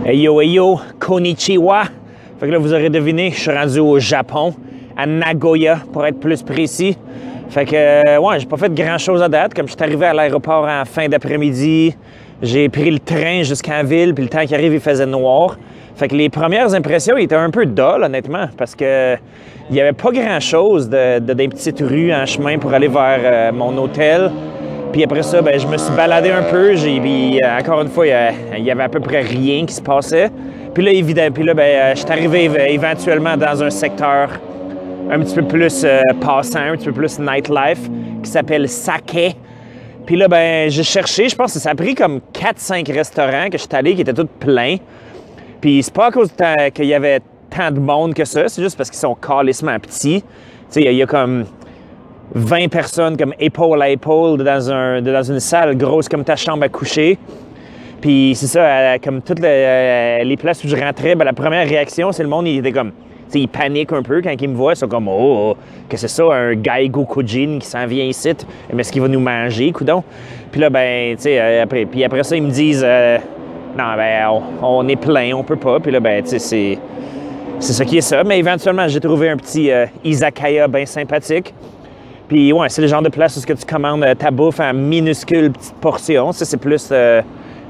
Hey yo, konnichiwa. Fait que là, vous aurez deviné, je suis rendu au Japon, à Nagoya, pour être plus précis. Fait que, ouais, j'ai pas fait grand-chose à date. Comme je suis arrivé à l'aéroport en fin d'après-midi, j'ai pris le train jusqu'à la ville, puis le temps qui arrive, il faisait noir. Fait que les premières impressions étaient un peu dull, honnêtement, parce que il y avait pas grand-chose des petites rues en chemin pour aller vers mon hôtel. Puis après ça, ben, je me suis baladé un peu. Puis, encore une fois, il y avait à peu près rien qui se passait. Puis là, je suis arrivé éventuellement dans un secteur un petit peu plus passant, un petit peu plus nightlife, qui s'appelle Sake. Puis là, ben, j'ai cherché, je pense que ça a pris comme 4-5 restaurants que je suis allé qui étaient tous pleins. Puis c'est pas à cause qu'il y avait tant de monde que ça, c'est juste parce qu'ils sont calissement petits. Tu sais, il y a comme 20 personnes comme épaule à épaule dans une salle grosse comme ta chambre à coucher. Puis c'est ça, comme toutes les places où je rentrais, ben, la première réaction, c'est le monde, il était comme, tu sais, il panique un peu quand ils me voient. Ils sont comme, oh, que c'est ça, un Gaigo Kujin qui s'en vient ici. Mais est-ce qu'il va nous manger, coudon? Puis là, ben, tu sais, après ça, ils me disent, non, ben, on est plein, on peut pas. Puis là, ben, tu sais, c'est ça qui est ça. Mais éventuellement, j'ai trouvé un petit izakaya bien sympathique. Puis ouais, c'est le genre de place où tu commandes ta bouffe en minuscules petites portions. Ça, c'est plus le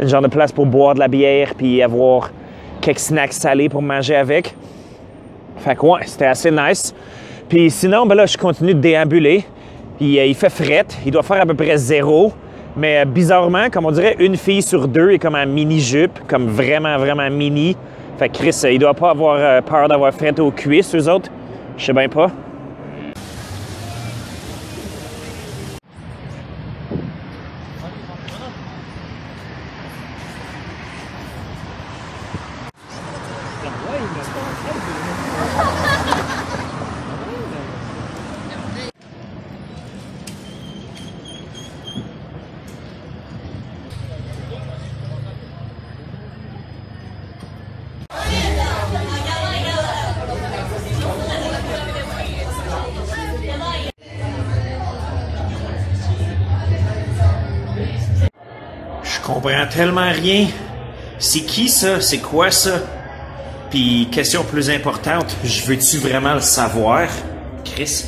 genre de place pour boire de la bière puis avoir quelques snacks salés pour manger avec. Fait que ouais, c'était assez nice. Puis sinon, ben là, je continue de déambuler. Puis il fait fret. Il doit faire à peu près 0. Mais bizarrement, comme on dirait, une fille sur 2 est comme en mini-jupe, comme vraiment, vraiment mini. Fait que Chris, il doit pas avoir peur d'avoir fret aux cuisses, eux autres. Je sais bien pas. Je comprends tellement rien. C'est qui ça? C'est quoi ça? Puis, question plus importante, je veux-tu vraiment le savoir? Chris?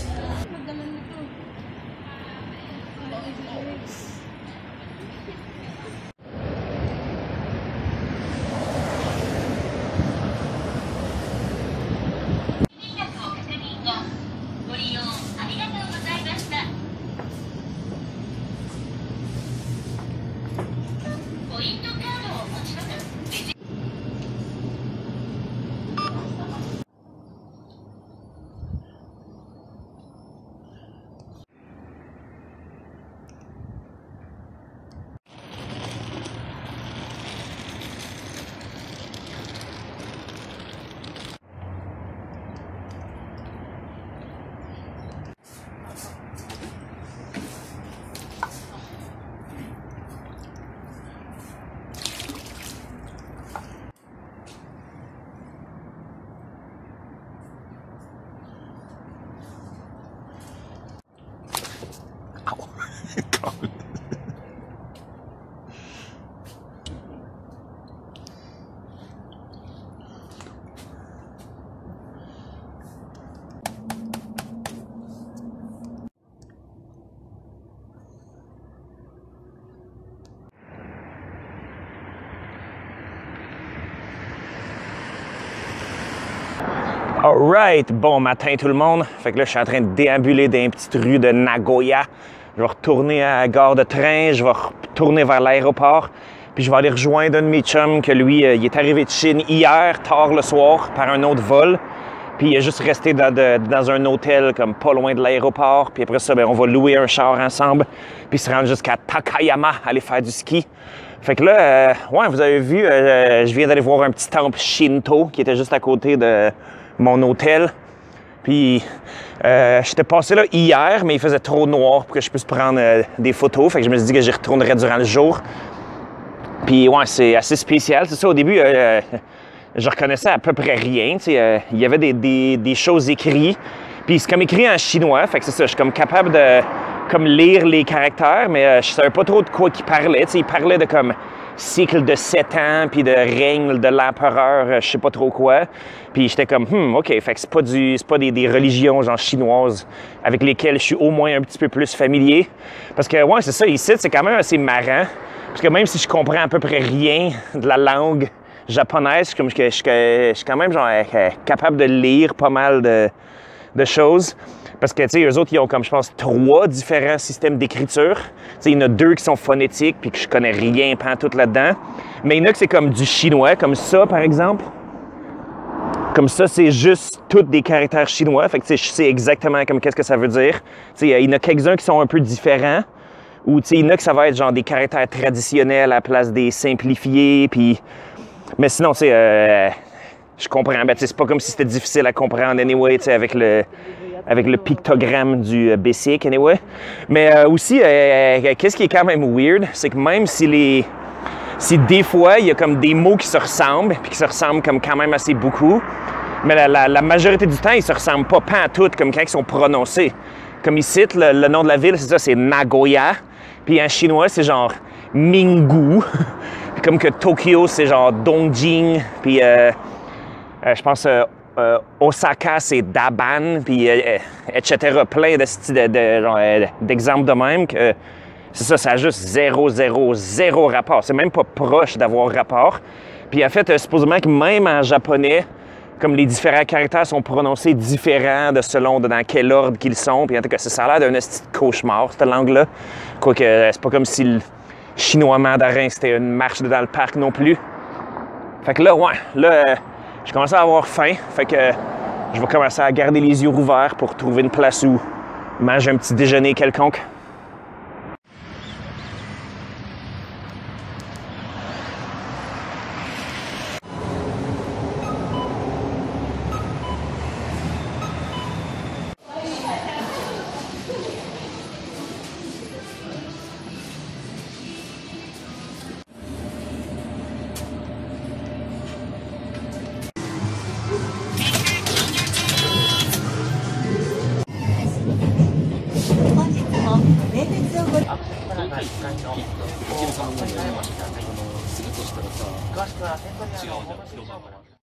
Alright, bon matin tout le monde. Fait que là, je suis en train de déambuler dans une petite rue de Nagoya. Je vais retourner à la gare de train, je vais retourner vers l'aéroport, puis je vais aller rejoindre un de mes chums que lui, il est arrivé de Chine hier, tard le soir, par un autre vol. Puis il est juste resté dans un hôtel comme pas loin de l'aéroport. Puis après ça, ben, on va louer un char ensemble, puis se rendre jusqu'à Takayama, aller faire du ski. Fait que là, ouais, vous avez vu, je viens d'aller voir un petit temple Shinto qui était juste à côté de mon hôtel. Puis j'étais passé là hier, mais il faisait trop noir pour que je puisse prendre des photos. Fait que je me suis dit que j'y retournerais durant le jour. Puis ouais, c'est assez spécial. C'est ça, au début, je reconnaissais à peu près rien. Il y avait des choses écrites. Puis c'est comme écrit en chinois, fait que c'est ça, je suis comme capable de comme lire les caractères, mais je savais pas trop de quoi qu'ils parlaient. Il parlait de comme cycle de 7 ans, puis de règne de l'empereur, je sais pas trop quoi. Puis j'étais comme, OK, fait que c'est pas des religions genre chinoises avec lesquelles je suis au moins un petit peu plus familier. Parce que, ouais, c'est ça, ici, c'est quand même assez marrant. Parce que même si je comprends à peu près rien de la langue japonaise, je suis quand même genre capable de lire pas mal de choses. Parce que, tu sais, eux autres, ils ont comme, je pense, 3 différents systèmes d'écriture. Tu sais, il y en a 2 qui sont phonétiques, puis que je connais rien pantoute là-dedans. Mais il y en a que c'est comme du chinois, comme ça, par exemple. Comme ça, c'est juste tous des caractères chinois. Fait que, tu sais, je sais exactement comme qu'est-ce que ça veut dire. Tu sais, il y en a quelques-uns qui sont un peu différents. Ou, tu sais, il y en a que ça va être genre des caractères traditionnels à la place des simplifiés, puis... Mais sinon, tu sais, je comprends. Ben, tu sais, c'est pas comme si c'était difficile à comprendre, anyway, tu sais, avec le pictogramme du Basic, anyway. Mais aussi, qu'est-ce qui est quand même weird, c'est que même si des fois, il y a comme des mots qui se ressemblent, puis qui se ressemblent comme quand même assez beaucoup, mais la majorité du temps, ils se ressemblent pas pantoute comme quand ils sont prononcés. Comme ici, le nom de la ville, c'est ça, c'est Nagoya. Puis en chinois, c'est genre Mingu. Comme que Tokyo, c'est genre Dongjing. Puis je pense Osaka, c'est Daban. Puis etc. Plein d'exemples de même que c'est ça, ça a juste zéro rapport. C'est même pas proche d'avoir rapport. Puis en fait, supposément que même en japonais, comme les différents caractères sont prononcés différents selon dans quel ordre qu'ils sont. Puis en tout cas, ça a l'air d'un esti de cauchemar, cette langue-là. Quoique, c'est pas comme si le chinois mandarin, c'était une marche dans le parc non plus. Fait que là, ouais, je commence à avoir faim. Fait que je vais commencer à garder les yeux ouverts pour trouver une place où manger un petit déjeuner quelconque.詳しくは店舗にある